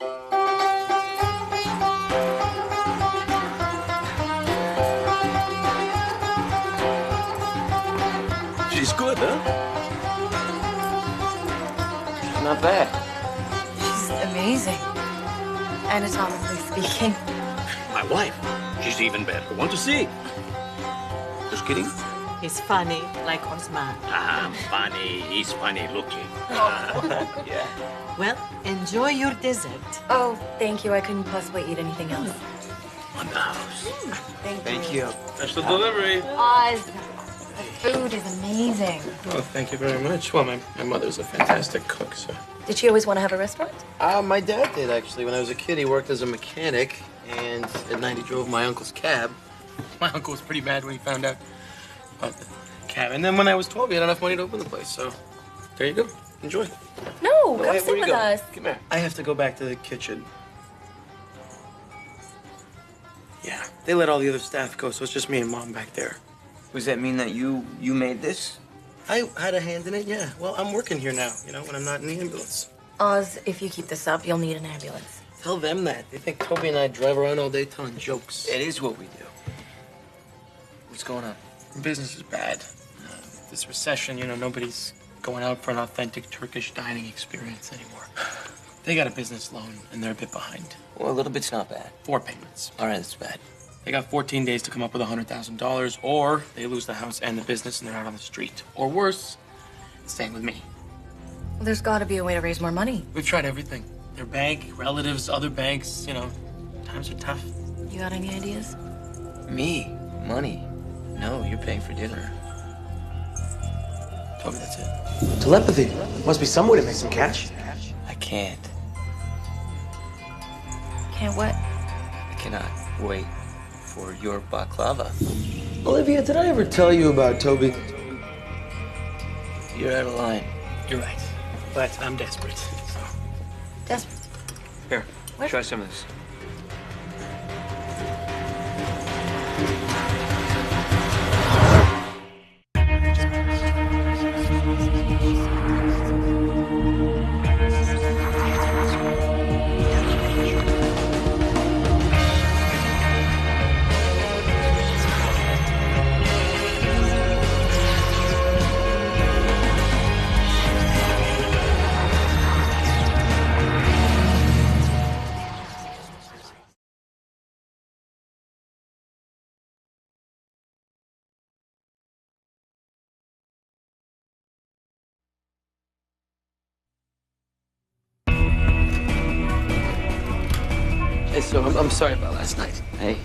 She's good, huh? Not bad. She's amazing. Anatomically speaking. My wife. She's even better. Want to see? Just kidding. He's funny, like Osman. I'm funny. He's funny looking. Yeah. Well, enjoy your dessert. Oh, thank you. I couldn't possibly eat anything else. On the house. Thank you. Special delivery. Oz, the food is amazing. Oh, thank you very much. Well, my mother's a fantastic cook, so. Did she always want to have a restaurant? My dad did, actually. When I was a kid, he worked as a mechanic, and at night he drove my uncle's cab. My uncle was pretty mad when he found out about the cab. And then when I was 12, he had enough money to open the place, so there you go. Enjoy. No, come Hey, sit where you with going? us. Come here. I have to go back to the kitchen. Yeah, they let all the other staff go, so it's just me and Mom back there. Does that mean that you made this? I had a hand in it, yeah. Well, I'm working here now, when I'm not in the ambulance. Oz, if you keep this up, you'll need an ambulance. Tell them that. They think Toby and I drive around all day telling jokes. It is what we do. What's going on? Business is bad. This recession, nobody's going out for an authentic Turkish dining experience anymore. They got a business loan, and they're a bit behind. Well, a little bit's not bad. 4 payments. All right, that's bad. They got 14 days to come up with $100,000, or they lose the house and the business, and they're out on the street. Or worse, staying with me. Well, there's got to be a way to raise more money. We've tried everything. Their bank, relatives, other banks, times are tough. You got any ideas? Me? Money? No, you're paying for dinner. Toby, that's it. Telepathy. Must be some way to make some cash. I can't. Can't what? I cannot wait for your baklava. Olivia, did I ever tell you about Toby? You're out of line. You're right. But I'm desperate, so. Desperate. Here, What? try some of this. Hey, so I'm sorry about last night. Hey,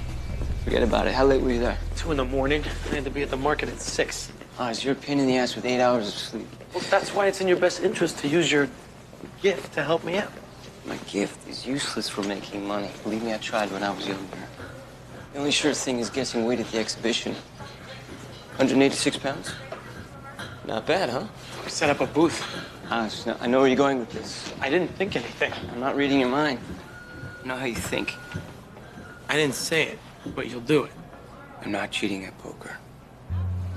forget about it. How late were you there? 2 in the morning. I had to be at the market at 6. Oz, you're a pain in the ass with 8 hours of sleep. Well, that's why it's in your best interest to use your gift to help me out. My gift is useless for making money. Believe me, I tried when I was younger. The only sure thing is guessing weight at the exhibition. 186 pounds? Not bad, huh? We set up a booth. Oz, I know where you're going with this. I didn't think anything. I'm not reading your mind. I know how you think. I didn't say it, but you'll do it. I'm not cheating at poker.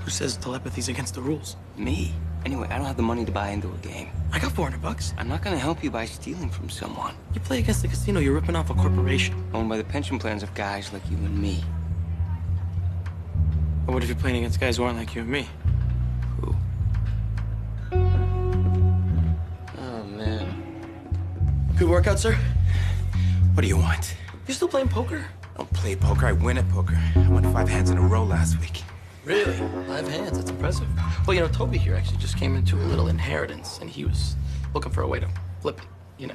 Who says telepathy's against the rules? Me? Anyway, I don't have the money to buy into a game. I got $400. I'm not gonna help you by stealing from someone. You play against the casino, you're ripping off a corporation. Owned by the pension plans of guys like you and me. Or what if you're playing against guys who aren't like you and me? Who? Oh, man. Good workout, sir? What do you want? You still playing poker? I don't play poker, I win at poker. I won 5 hands in a row last week. Really? 5 hands, that's impressive. Well, Toby here actually just came into a little inheritance, and he was looking for a way to flip it,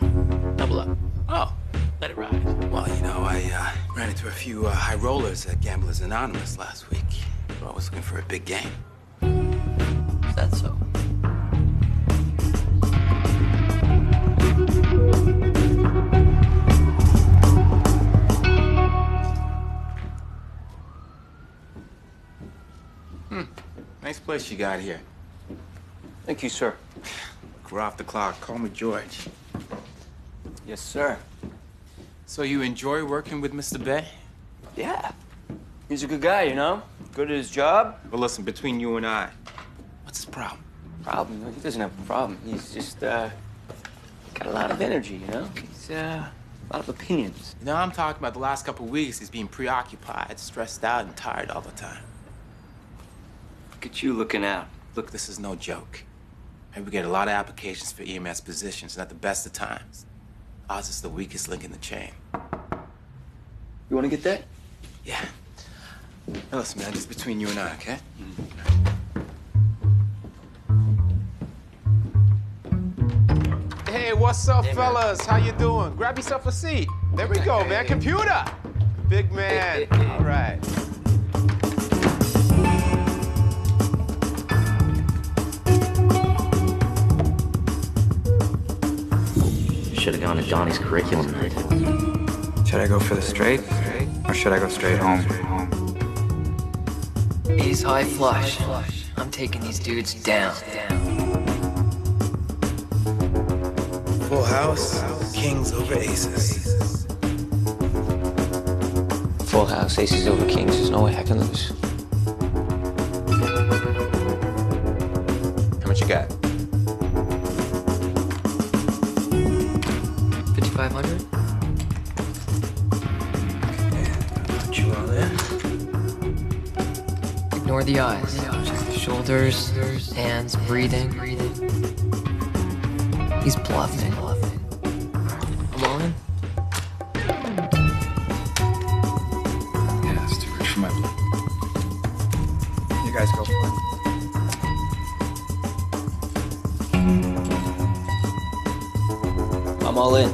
double up. Oh, let it ride. Well, I ran into a few high rollers at Gamblers Anonymous last week. They're always looking for a big game. Is that so? Nice place you got here. Thank you, sir. We're off the clock. Call me George. Yes, sir. So you enjoy working with Mr. Bay? Yeah. He's a good guy, Good at his job. Well, listen, between you and I, what's his problem? Problem? He doesn't have a problem. He's just, got a lot of energy, He's A lot of opinions. You know, I'm talking about the last couple of weeks. He's being preoccupied, stressed out, and tired all the time. Look at you looking out. Look, this is no joke. And we get a lot of applications for EMS positions, and at the best of times, ours is the weakest link in the chain. You want to get that? Yeah. Now listen, man, just between you and I, okay? Hey, what's up, fellas? How you doing? Grab yourself a seat. There we go, man. Computer! Big man. All right. Should have gone to Johnny's curriculum night. Should I go for the straight? Or should I go straight home? Ace high flush. I'm taking these dudes down. Full house, kings over aces. Full house, aces over kings. There's no way I can lose. How much you got? 5,500? Put you all in. Ignore the eyes. Just the shoulders, hands, breathing. He's bluffing. I'm all in. Yeah, it's too rich for my blood. You guys go for it. I'm all in.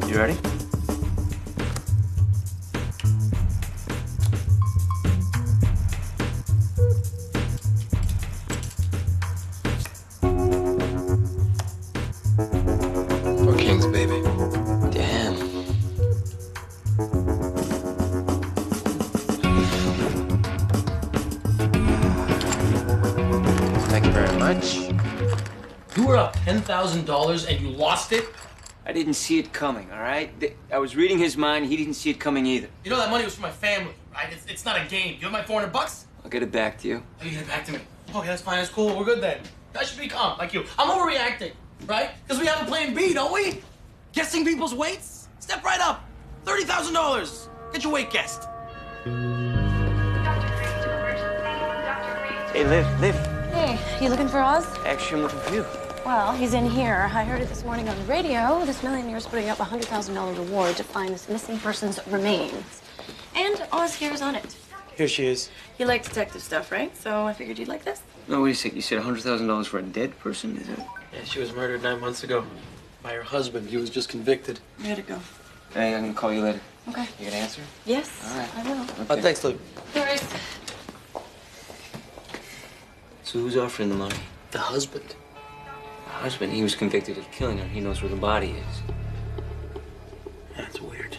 You ready? We're kings, baby. Damn. Thank you very much. You were up $10,000 and you lost it? I didn't see it coming, all right? I was reading his mind. He didn't see it coming either. You know that money was for my family, right? It's not a game. You have my 400 bucks? I'll get it back to you. Oh, you get it back to me. Okay, that's fine. That's cool. We're good then. I should be calm, like you. I'm overreacting, right? Because we have a plan B, don't we? Guessing people's weights? Step right up. $30,000. Get your weight guessed. Hey, Liv. Hey, you looking for Oz? Actually, I'm looking for you. Well, he's in here. I heard it this morning on the radio. This millionaire's putting up a $100,000 reward to find this missing person's remains. And Oz here is on it. Here she is. You like detective stuff, right? So I figured you'd like this. No, wait a sec. You said $100,000 for a dead person? Is it? Yeah, she was murdered 9 months ago by her husband. He was just convicted. Where'd it go? Hey, I'm gonna call you later. Okay. You gonna answer? Yes, All right. I will. Okay. Thanks, Luke. No worries. So who's offering the money? The husband. The husband. He was convicted of killing her. He knows where the body is. That's weird.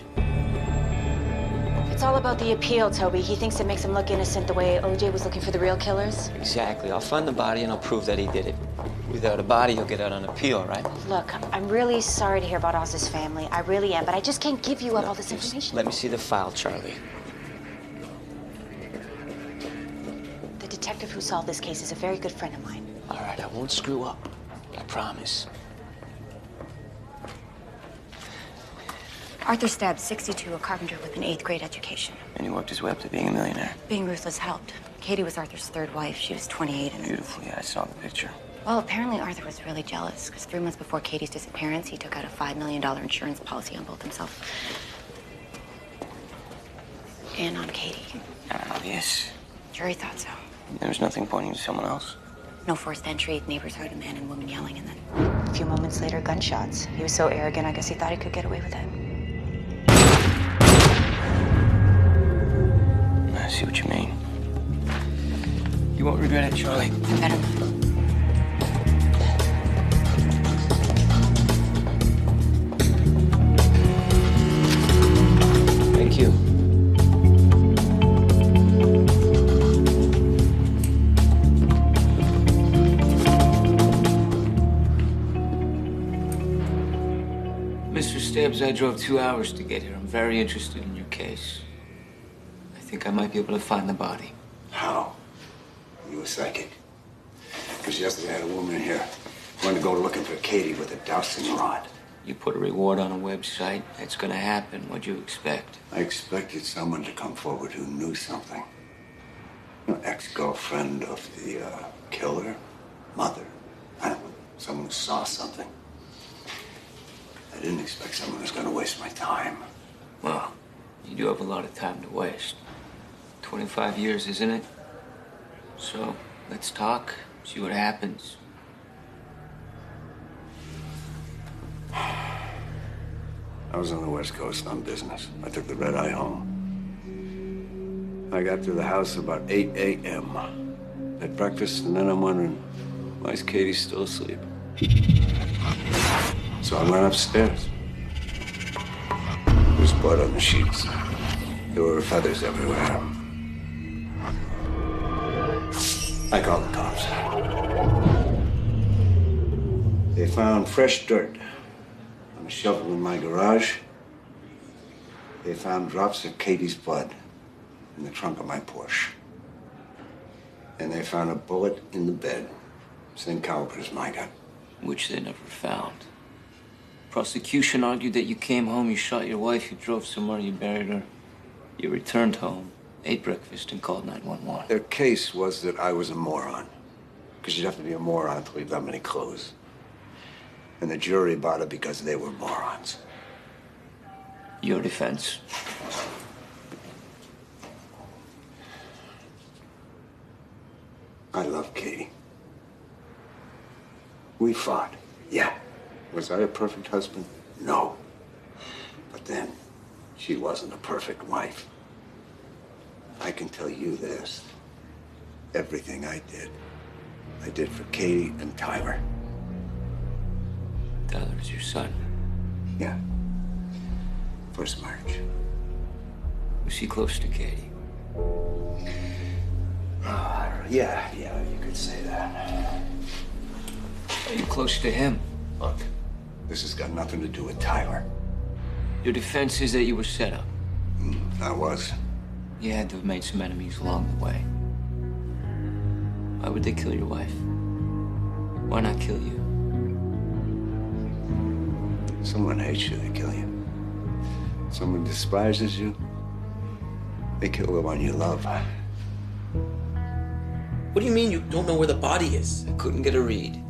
It's all about the appeal, Toby. He thinks it makes him look innocent the way OJ was looking for the real killers. Exactly. I'll find the body and I'll prove that he did it. Without a body, he'll get out on appeal, right? Look, I'm really sorry to hear about Oz's family. I really am, but I just can't give you up all this information. Let me see the file, Charlie. The detective who solved this case is a very good friend of mine. All right, I won't screw up. I promise. Arthur Stabb's 62, a carpenter with an 8th grade education. And he worked his way up to being a millionaire. Being ruthless helped. Katie was Arthur's 3rd wife. She was 28 and... Beautiful, yeah, I saw the picture. Well, apparently Arthur was really jealous, because 3 months before Katie's disappearance, he took out a $5 million insurance policy on both himself and on Katie. Yes. Jury thought so. There was nothing pointing to someone else. No forced entry. Neighbors heard a man and woman yelling, and then... A few moments later, gunshots. He was so arrogant, I guess he thought he could get away with it. I see what you mean. You won't regret it, Charlie. I better not. Thank you. Mr. Stubbs, I drove 2 hours to get here. I'm very interested in your case. I think I might be able to find the body. How? You a psychic? Because yesterday I had a woman in here I'm going to go looking for Katie with a dowsing rod. You put a reward on a website, it's gonna happen. What'd you expect? I expected someone to come forward who knew something. Ex-girlfriend of the killer, mother. I don't know, someone who saw something. I didn't expect someone who's gonna waste my time. Well, you do have a lot of time to waste. 25 years, isn't it? So, let's talk, see what happens. I was on the West Coast on business. I took the red eye home. I got to the house about 8 a.m. Had breakfast, and then I'm wondering, why is Katie still asleep? So I went upstairs. There was blood on the sheets. There were feathers everywhere. I called the cops. They found fresh dirt on a shovel in my garage. They found drops of Katie's blood in the trunk of my Porsche. And they found a bullet in the bed, same caliber as my gun. Which they never found. Prosecution argued that you came home, you shot your wife, you drove somewhere, you buried her. You returned home, ate breakfast, and called 911. Their case was that I was a moron. Because you'd have to be a moron to leave that many clothes. And the jury bought it because they were morons. Your defense. I love Katie. We fought, yeah. Was I a perfect husband? No. But then, she wasn't a perfect wife. I can tell you this. Everything I did for Katie and Tyler. Tyler is your son. Yeah. First marriage. Was he close to Katie? Yeah, you could say that. Are you close to him? Look, this has got nothing to do with Tyler. Your defense is that you were set up. I was. You had to have made some enemies along the way. Why would they kill your wife? Why not kill you? Someone hates you, they kill you. Someone despises you, they kill the one you love. What do you mean you don't know where the body is? I couldn't get a read.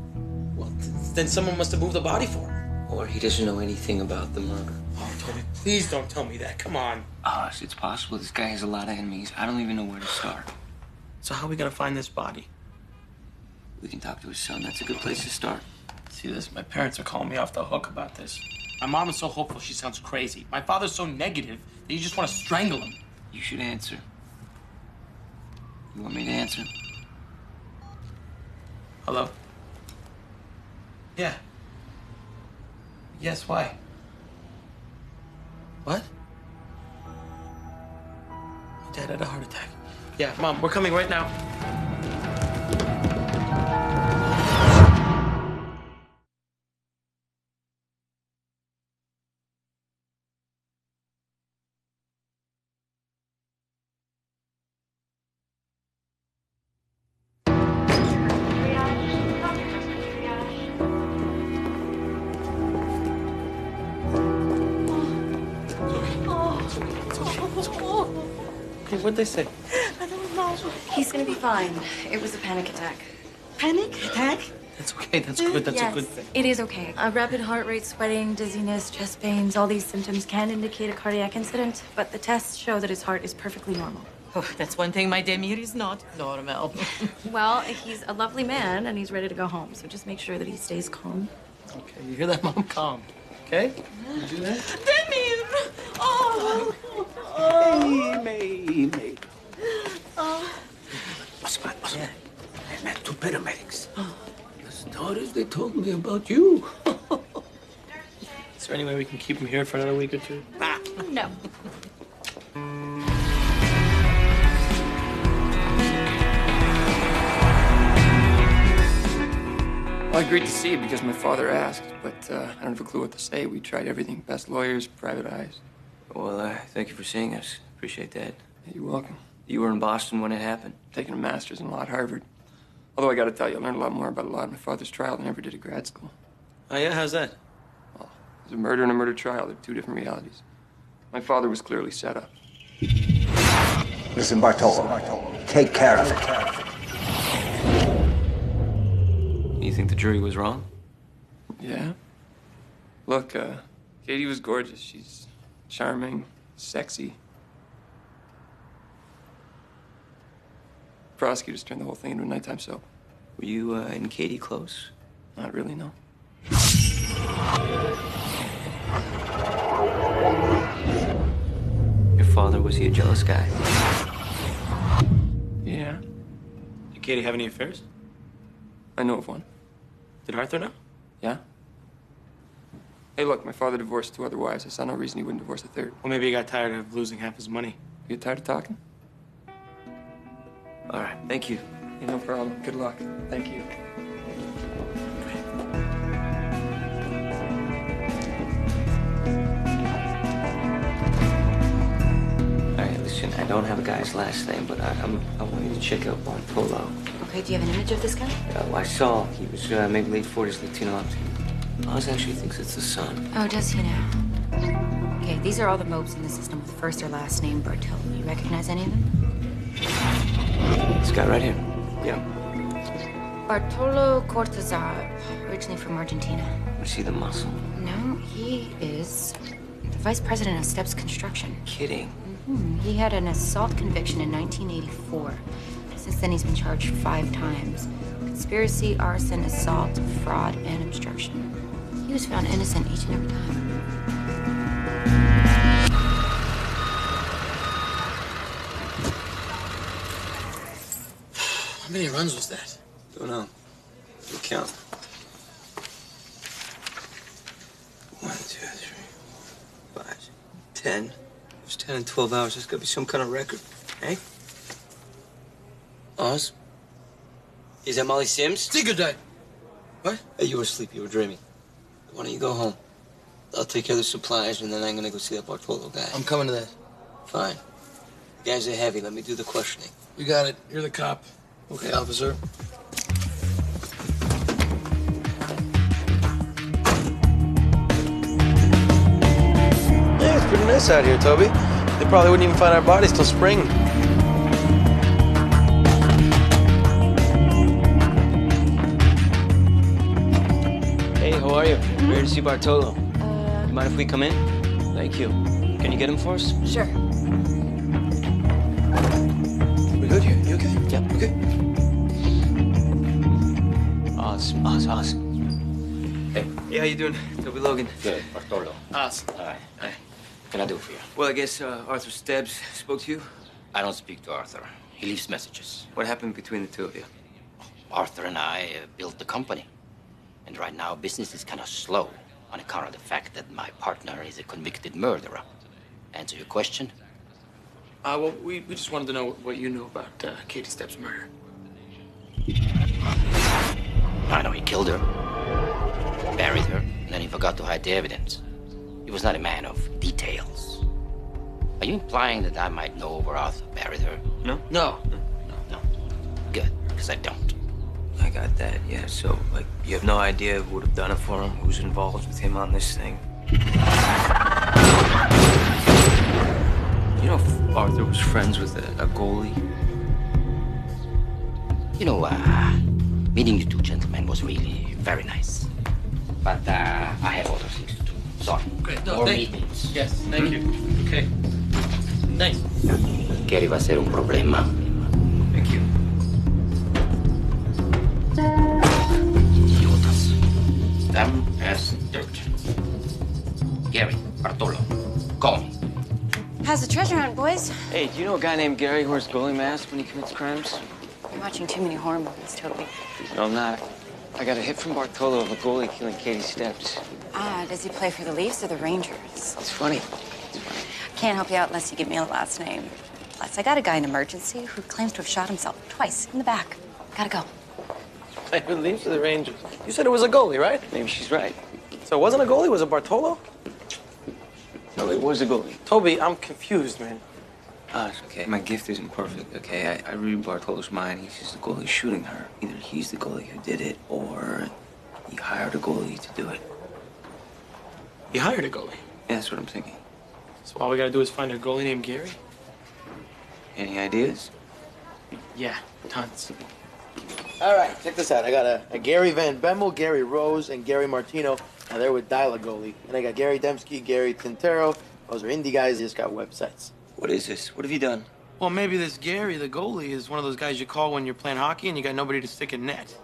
Well, then someone must have moved the body for him. Or he doesn't know anything about the murder. Oh, Toby, please don't tell me that. Come on. It's possible. This guy has a lot of enemies. I don't even know where to start. So how are we gonna find this body? We can talk to his son. That's a good place to start. See this? My parents are calling me off the hook about this. My mom is so hopeful she sounds crazy. My father's so negative that you just want to strangle him. You should answer. You want me to answer? Hello? Yeah. Yes, why? What? My dad had a heart attack. Yeah, Mom, we're coming right now. Hey, what'd they say? I don't know. He's gonna be fine. It was a panic attack. Panic attack? That's okay. That's good. That's Yes, a good thing. it is okay. A rapid heart rate, sweating, dizziness, chest pains, all these symptoms can indicate a cardiac incident, but the tests show that his heart is perfectly normal. Oh, that's one thing my Demir is not normal. Well, he's a lovely man and he's ready to go home, so just make sure that he stays calm. Okay, you hear that, Mom? Calm. Okay? You do that? Demir! Oh! Hey. Osman. I met two paramedics. The stories they told me about you. Is there any way we can keep him here for another week or two? No. Well, I agreed to see it because my father asked, but I don't have a clue what to say. We tried everything. Best lawyers, private eyes. Well, thank you for seeing us. Appreciate that. Hey, you're welcome. You were in Boston when it happened? Taking a master's in law at Harvard. Although I gotta tell you, I learned a lot more about a lot of my father's trial than I ever did at grad school. Oh, yeah? How's that? Well, there's a murder and a murder trial. They're two different realities. My father was clearly set up. Listen, Bartolo, take care of it. You think the jury was wrong? Yeah? Look, Katie was gorgeous. She's charming, sexy. Prosecutors turned the whole thing into a nighttime soap. Were you and Katie close? Not really, no. Your father, was he a jealous guy? Yeah. Did Katie have any affairs? I know of one. Did Arthur know? Yeah? Hey, look, my father divorced 2 other wives. I saw no reason he wouldn't divorce a third. Well, maybe he got tired of losing half his money. You get tired of talking? All right, thank you. Yeah, no problem. Good luck. Thank you. All right, listen, I don't have a guy's last name, but I want you to check out Bartolo. Okay, do you have an image of this guy? I saw he was maybe late 40s Latino Latino. Oz actually thinks it's the son. Oh, does he now? Okay, these are all the mopes in the system with first or last name Bartolo. You recognize any of them? This guy right here. Yeah. Bartolo Cortazar, originally from Argentina. You see the muscle? No, he is the vice president of Steps Construction. Kidding. He had an assault conviction in 1984. Since then, he's been charged 5 times. Conspiracy, arson, assault, fraud, and obstruction. He was found innocent each and every time. How many runs was that? Don't know. You count. 1, 2, 3, 5, 10. It was 10 in 12 hours. There's gotta be some kind of record. Hey? Oz? Is that Molly Sims? Say good day. What? Hey, you were asleep. You were dreaming. Why don't you go home? I'll take care of the supplies, and then I'm gonna go see that Bartolo guy. I'm coming to that. Fine. The guys are heavy. Let me do the questioning. You got it. You're the cop. Okay, Officer. Yeah, it's pretty nice out here, Toby. They probably wouldn't even find our bodies till spring. Hey, how are you? Ready to see Bartolo? You mind if we come in? Thank you. Can you get him for us? Sure. We good here? You okay? Yep. Okay. Oz. Hey. Yeah, how you doing? Toby Logan. Good, Bartolo. Us. All right. What can I do for you? Well, I guess Arthur Stebbs spoke to you? I don't speak to Arthur. He leaves messages. What happened between the two of you? Arthur and I built the company. And right now, business is kind of slow on account of the fact that my partner is a convicted murderer. Answer your question? Well, we just wanted to know what you knew about Katie Stepp's murder. I know he killed her, buried her, and then he forgot to hide the evidence. He was not a man of details. Are you implying that I might know where Arthur buried her? No? No. No. Good, because I don't. I got that, yeah. So, like, you have no idea who would have done it for him, who's involved with him on this thing? You know if Arthur was friends with a goalie? You know, meeting you two gentlemen was really very nice. But I have other things to do. Sorry. Great. No, More thank meetings. Yes, thank you. Okay. Thanks. Katie va a ser un problema. Thank you. Idiotas. Dumb as dirt. Gary, Bartolo, call me. How's the treasure hunt, boys? Hey, do you know a guy named Gary who wears goalie masks when he commits crimes? You're watching too many horror movies, Toby. No, I'm not. I got a hit from Bartolo of a goalie killing Katie Steps. Ah, does he play for the Leafs or the Rangers? It's funny. Can't help you out unless you give me a last name. Plus, I got a guy in emergency who claims to have shot himself twice in the back. Gotta go. Hey, who leaves for the Rangers? You said it was a goalie, right? Maybe she's right. So it wasn't a goalie, it was a Bartolo? No, it was a goalie. Toby, I'm confused, man. Okay, my gift isn't perfect, okay? I read Bartolo's mind. He's just the goalie shooting her. Either he's the goalie who did it, or he hired a goalie to do it. You hired a goalie? Yeah, that's what I'm thinking. So all we gotta do is find a goalie named Gary? Any ideas? Yeah, tons. All right, check this out. I got a Gary Van Bemmel, Gary Rose, and Gary Martino. Now they're with Dyla goalie. And I got Gary Dembski, Gary Tintero. Those are indie guys. They just got websites. What is this? What have you done? Well, maybe this Gary, the goalie, is one of those guys you call when you're playing hockey and you got nobody to stick in net.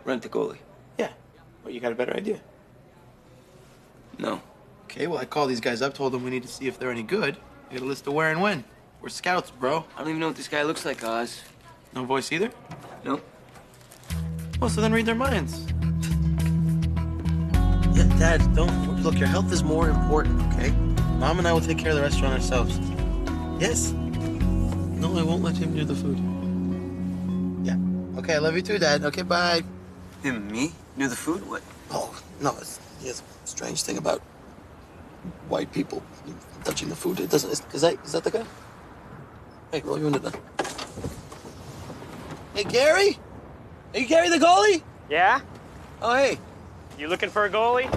Rent the goalie. Yeah. Well, you got a better idea? No. Okay, well, I called these guys up, told them we need to see if they're any good. I got a list of where and when. We're scouts, bro. I don't even know what this guy looks like, Oz. No voice either? Nope. Well, so then read their minds. Yeah, Dad, don't... Look, your health is more important, okay? Mom and I will take care of the restaurant ourselves. Yes. No, I won't let him do the food. Yeah. Okay, I love you too, Dad. Okay, bye. Him and me? Do the food? What? Oh, no, he has a strange thing about white people touching the food. It doesn't... Is that the guy? Hey, roll your window down. Hey, Gary? Are you Gary the goalie? Yeah? Oh, hey. You looking for a goalie?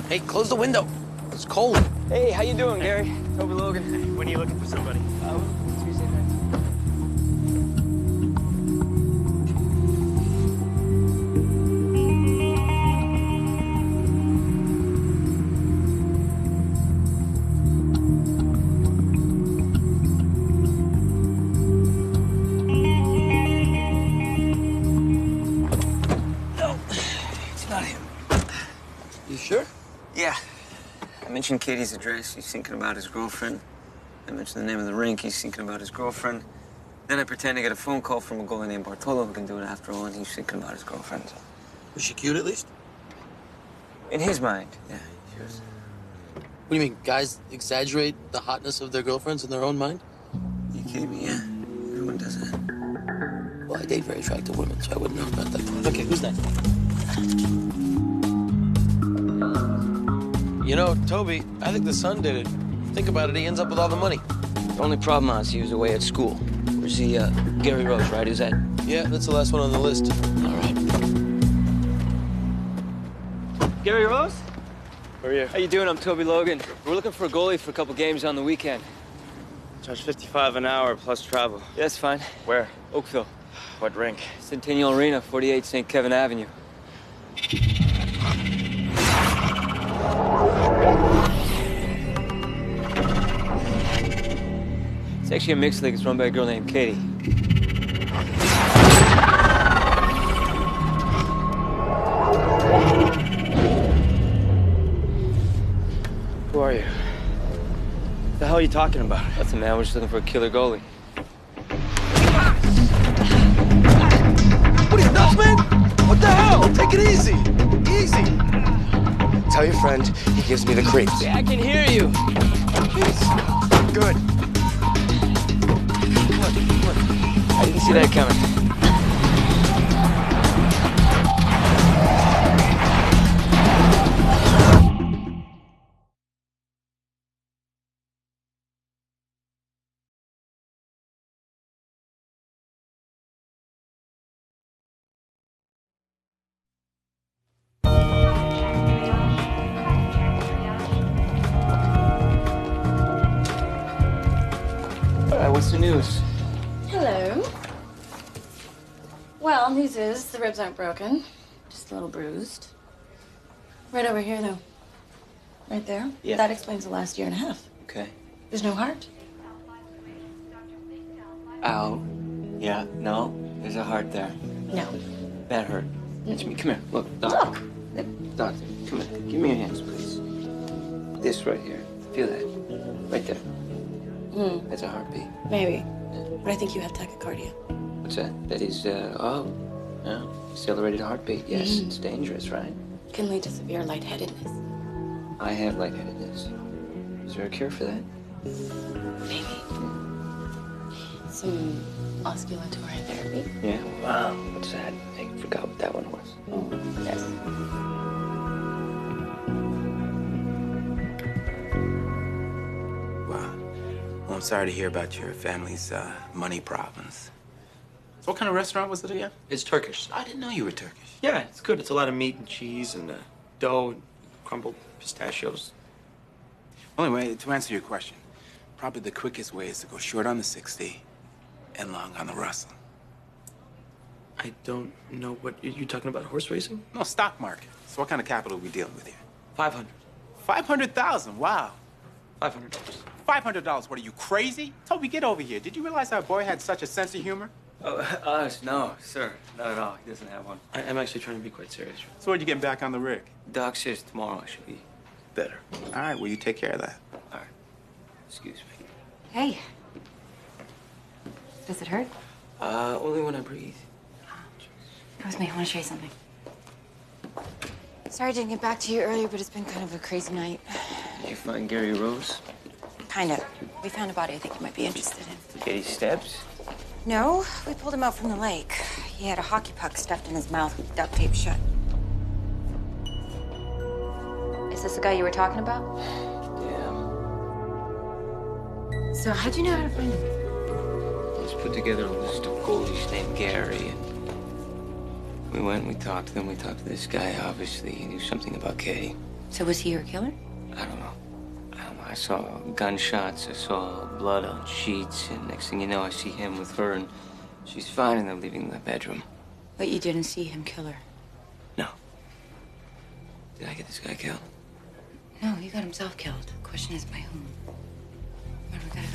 Hey, close the window. It's cold. Hey, how you doing, Gary? Toby Logan. When are you looking for somebody? Tuesday night. No, it's not him. You sure? Yeah. I mentioned Katie's address. He's thinking about his girlfriend. I mentioned the name of the rink. He's thinking about his girlfriend. Then I pretend to get a phone call from a goalie named Bartolo who can do it after all, and he's thinking about his girlfriend. Was she cute at least? In his mind, yeah, she was. What do you mean, guys exaggerate the hotness of their girlfriends in their own mind? You kidding me? Yeah. Everyone does that. Well, I date very attractive women, so I wouldn't know about that. Okay, who's next? You know, Toby, I think the son did it. Think about it, he ends up with all the money. The only problem is he was away at school. Where's the, Gary Rose, right? Who's that? Yeah, that's the last one on the list. All right. Gary Rose? Who are you? How you doing? I'm Toby Logan. We're looking for a goalie for a couple games on the weekend. Charge $55 an hour plus travel. Yeah, that's fine. Where? Oakville. What rink? Centennial Arena, 48 St. Kevin Avenue. It's actually a mixed league. It's run by a girl named Katie. Who are you? What the hell are you talking about? Nothing, man. We're just looking for a killer goalie. What are you nuts, man? What the hell? Take it easy. Easy. Tell your friend he gives me the creeps. Yeah, I can hear you. Jeez. Good. I didn't see that coming. All right, what's the news? Hello. Well, news is the ribs aren't broken, just a little bruised. Right over here, though. Right there. Yeah. That explains the last year and a half. Okay. There's no heart. Ow. Yeah, no, there's a heart there. No. That hurt. Come here. Look, doctor. Doctor, come here. Give me your hands, please. This right here. Feel that. Right there. That's a heartbeat. Maybe. But I think you have tachycardia. What's that? That is, oh. No. Accelerated heartbeat. Yes, it's dangerous, right? Can lead to severe lightheadedness. I have lightheadedness. Is there a cure for that? Maybe. Some osculatory therapy. Yeah? Wow. What's that? I forgot what that one was. Oh, yes. Wow. Well, I'm sorry to hear about your family's money problems. So what kind of restaurant was it again? It's Turkish. I didn't know you were Turkish. Yeah, it's good. It's a lot of meat and cheese and dough and crumbled pistachios. Well, anyway, to answer your question, probably the quickest way is to go short on the 60 and long on the Russell. I don't know what you're talking about. Horse racing? No, stock market. So what kind of capital are we dealing with here? 500. 500,000. Wow. $500. $500. What are you, crazy? Toby, get over here. Did you realize our boy had such a sense of humor? Oh, no, sir. Not at all. He doesn't have one. I'm actually trying to be quite serious. So when you getting back on the rig? Doc says tomorrow I should be better. All right, well, you take care of that. All right. Excuse me. Hey. Does it hurt? Only when I breathe. Come with me. I want to show you something. Sorry I didn't get back to you earlier, but it's been kind of a crazy night. Did you find Gary Rose? Kind of. We found a body I think you might be interested in. Getty Steps? No, we pulled him out from the lake. He had a hockey puck stuffed in his mouth with duct tape shut. Is this the guy you were talking about? Yeah. So how'd you know how to find him? Let's put together a list of goalies named Gary, and we went and we talked to them. We talked to this guy. Obviously, he knew something about Katie. So was he your killer? I don't know. I saw gunshots. I saw blood on sheets, and next thing you know, I see him with her, and she's fine, and they're leaving the bedroom. But you didn't see him kill her? No. Did I get this guy killed? No, he got himself killed. The question is by whom? Come on, we gotta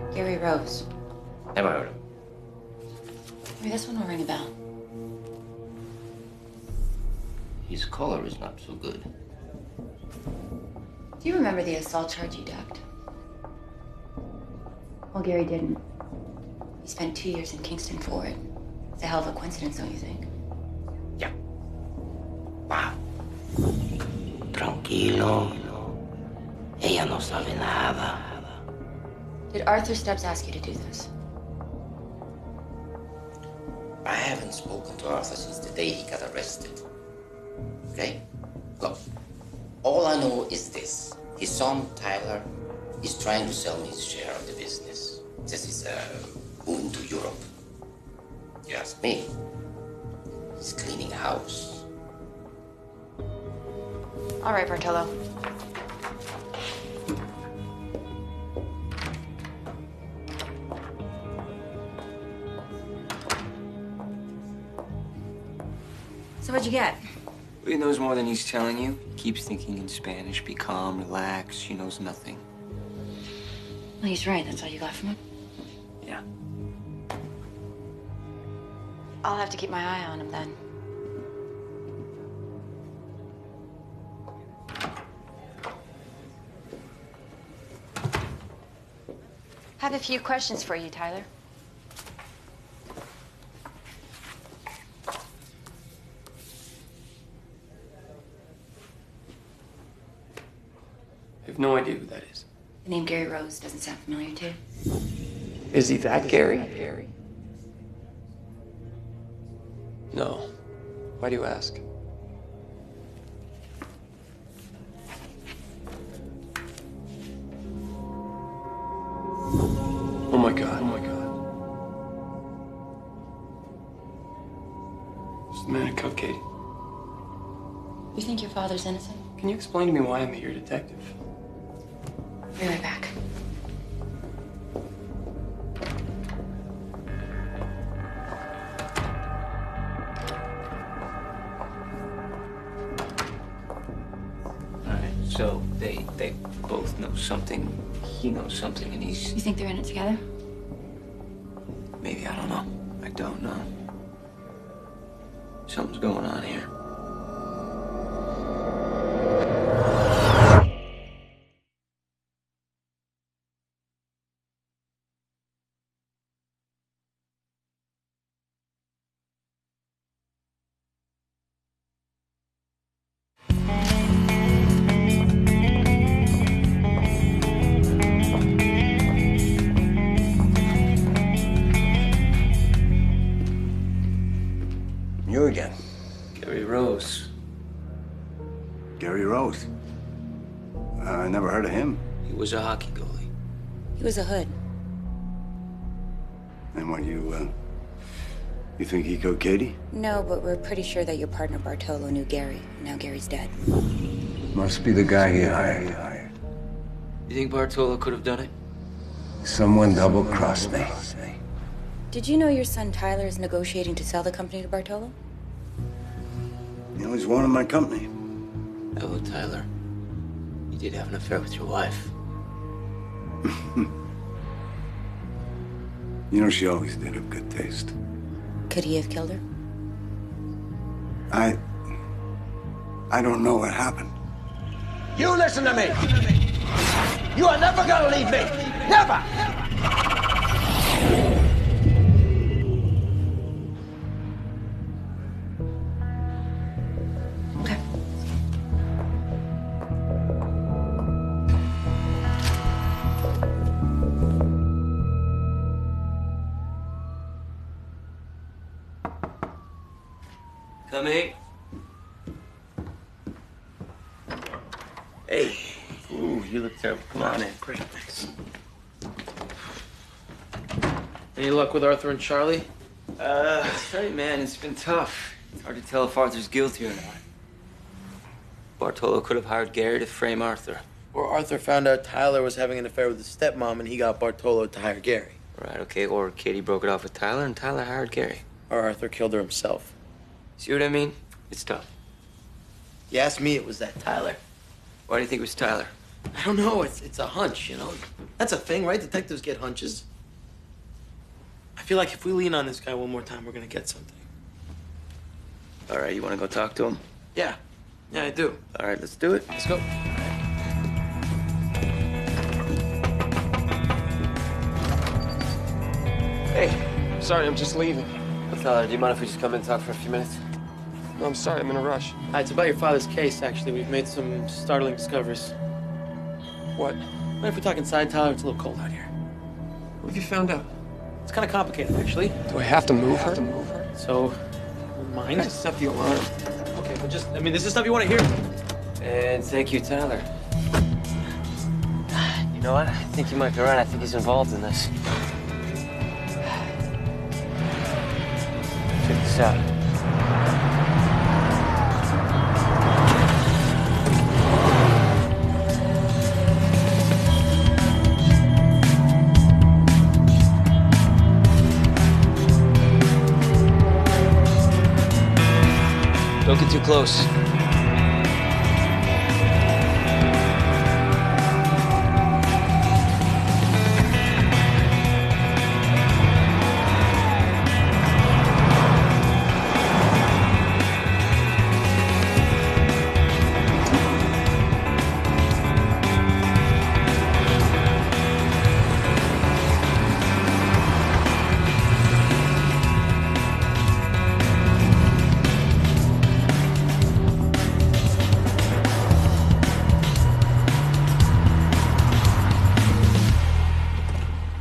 go. Gary Rose. Never heard of him. Maybe this one will ring a bell. His color is not so good. Do you remember the assault charge you ducked? Well, Gary didn't. He spent 2 years in Kingston for it. It's a hell of a coincidence, don't you think? Yeah. Wow. Tranquilo. Ella no sabe nada. Did Arthur Stubbs ask you to do this? I haven't spoken to Arthur since the day he got arrested. Okay? Look, all I know is this. His son, Tyler, is trying to sell me his share of the business. This is moving to Europe. You ask me. He's cleaning house. All right, Bartolo. So what'd you get? He knows more than he's telling you. He keeps thinking in Spanish. Be calm, relax. She knows nothing. Well, he's right. That's all you got from him? Yeah. I'll have to keep my eye on him then. Have a few questions for you, Tyler. I have no idea who that is. The name Gary Rose doesn't sound familiar to you? Is he that Gary? No. Why do you ask? Oh my God. Oh my God. It's the man who killed Katie. You think your father's innocent? Can you explain to me why I'm your detective? Be right back. All right, so they both know something. He knows something, and he's... You think they're in it together? Maybe, I don't know. I don't know. Something's going on here. You again. Gary Rose. was a hockey goalie. He was a hood. And what, you think he killed Katie? No, but we're pretty sure that your partner Bartolo knew Gary. Now Gary's dead. Must be the guy he hired. You think Bartolo could have done it? Someone double-crossed me. Did you know your son Tyler is negotiating to sell the company to Bartolo? He always wanted my company. Hello, Tyler. You did have an affair with your wife. You know, she always did have good taste. Could he have killed her? I don't know what happened. You listen to me. You are never gonna leave me. Never. Okay. Come in. Hey. Ooh, you look terrible. Come on in. Great, thanks. Any luck with Arthur and Charlie? That's right, man. It's been tough. It's hard to tell if Arthur's guilty or not. Bartolo could have hired Gary to frame Arthur. Or Arthur found out Tyler was having an affair with his stepmom and he got Bartolo to hire Gary. Right, okay. Or Katie broke it off with Tyler and Tyler hired Gary. Or Arthur killed her himself. See what I mean? It's tough. You asked me, it was that Tyler. Why do you think it was Tyler? I don't know. It's a hunch, you know? That's a thing, right? Detectives get hunches. I feel like if we lean on this guy one more time, we're gonna get something. All right, you want to go talk to him? Yeah. Yeah, I do. All right, let's do it. Let's go. Hey, sorry, I'm just leaving. Tyler, do you mind if we just come in and talk for a few minutes? No, I'm sorry, I'm in a rush. It's about your father's case, actually. We've made some startling discoveries. What? Mind if we talk inside, Tyler? It's a little cold out here. What have you found out? It's kind of complicated, actually. Do I have to move her? So, mind? Just set the alarm. Okay, but just, this is stuff you want to hear. And thank you, Tyler. You know what? I think you might be right. I think he's involved in this. Check this out. Don't get too close.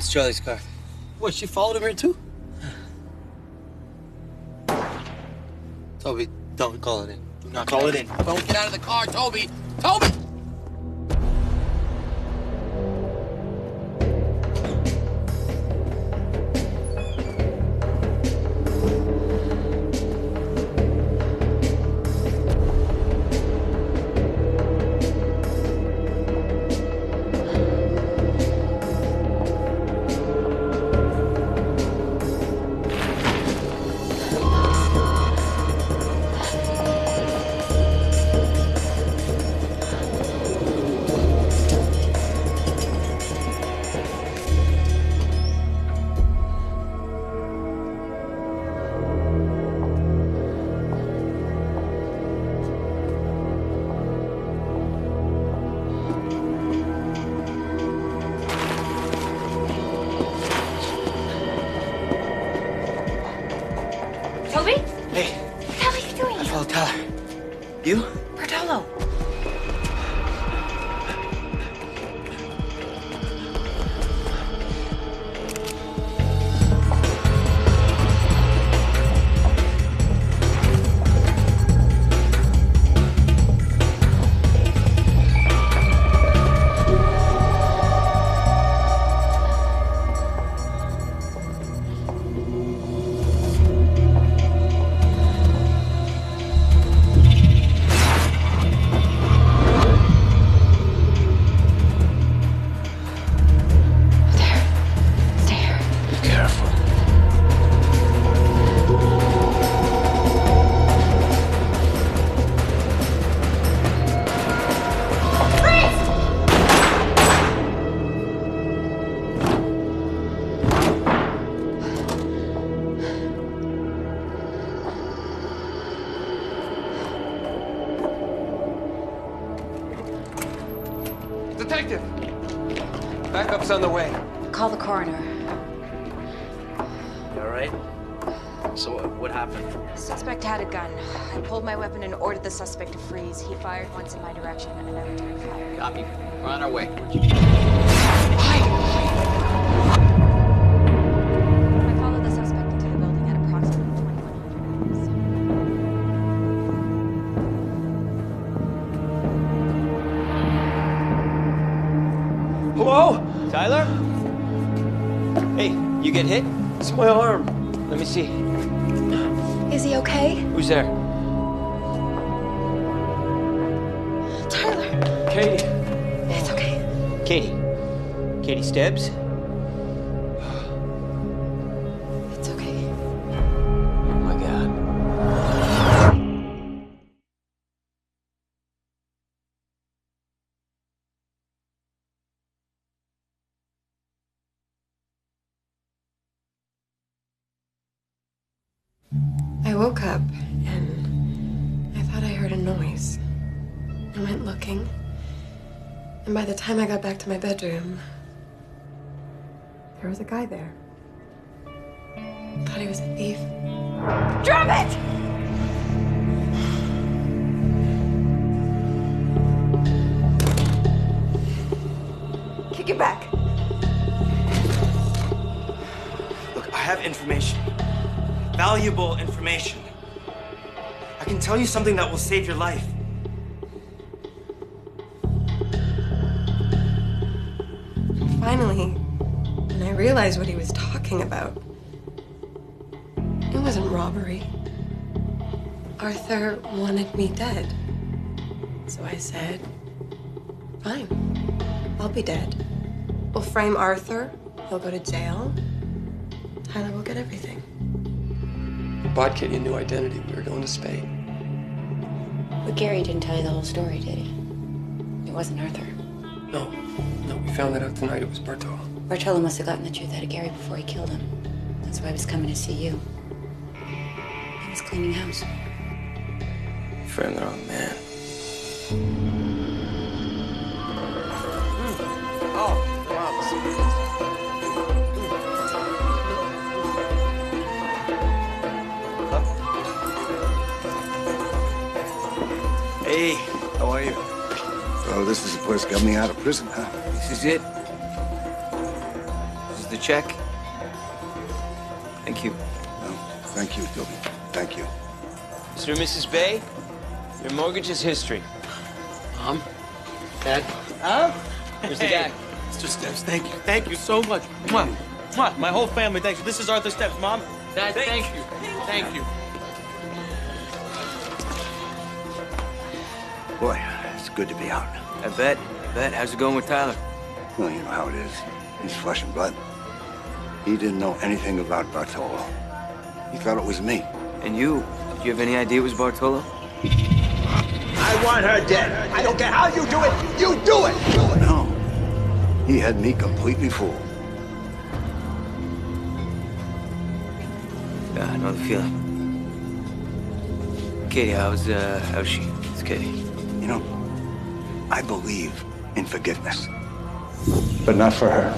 Charlie's car. What, she followed him here too? Toby, don't call it in. Do not call it in. Don't get out of the car, Toby! Toby! Cops on the way. Call the coroner. You all right? So what happened? Suspect had a gun. I pulled my weapon and ordered the suspect to freeze. He fired once in my direction, and I returned fire. Copy. We're on our way. I followed the suspect into the building at approximately 2100 meters. Hello? Tyler? Hey, you get hit? It's my arm. Let me see. Is he okay? Who's there? Tyler. Katie. It's okay. Katie. Katie Stebbs? It's okay. Oh my God. I woke up and I thought I heard a noise. I went looking, and by the time I got back to my bedroom, there was a guy there. Thought he was a thief. Drop it! Kick it back. Look, I have information. Valuable information. I can tell you something that will save your life. Finally, when I realized what he was talking about, it wasn't robbery. Arthur wanted me dead. So I said, fine, I'll be dead. We'll frame Arthur, he'll go to jail. Tyler will get everything. We bought Katie a new identity. We were going to Spain. But Gary didn't tell you the whole story, did he? It wasn't Arthur. No, we found that out tonight. It was Bartolo. Bartolo must have gotten the truth out of Gary before he killed him. That's why he was coming to see you. He was cleaning house. You framed the wrong man. Oh, wow. Hey, how are you? So this is the place got me out of prison, huh? This is it. This is the check. Thank you. Well, thank you, Toby. Thank you. Mr. and Mrs. Bay, your mortgage is history. Mom? Dad? Where's the guy? Mr. Stebbs, thank you. Thank you so much. Mwah. Mwah. My whole family, thank you. This is Arthur Stebbs, Mom. Dad, thank you. Thank you. Boy, it's good to be out. I bet. How's it going with Tyler? Well, you know how it is. He's flesh and blood. He didn't know anything about Bartolo. He thought it was me. And you? Do you have any idea it was Bartolo? I want her dead. I don't care how you do it. You do it. No. He had me completely fooled. Yeah, I know the feeling. Katie, how's she? It's Katie. You know, I believe in forgiveness. But not for her.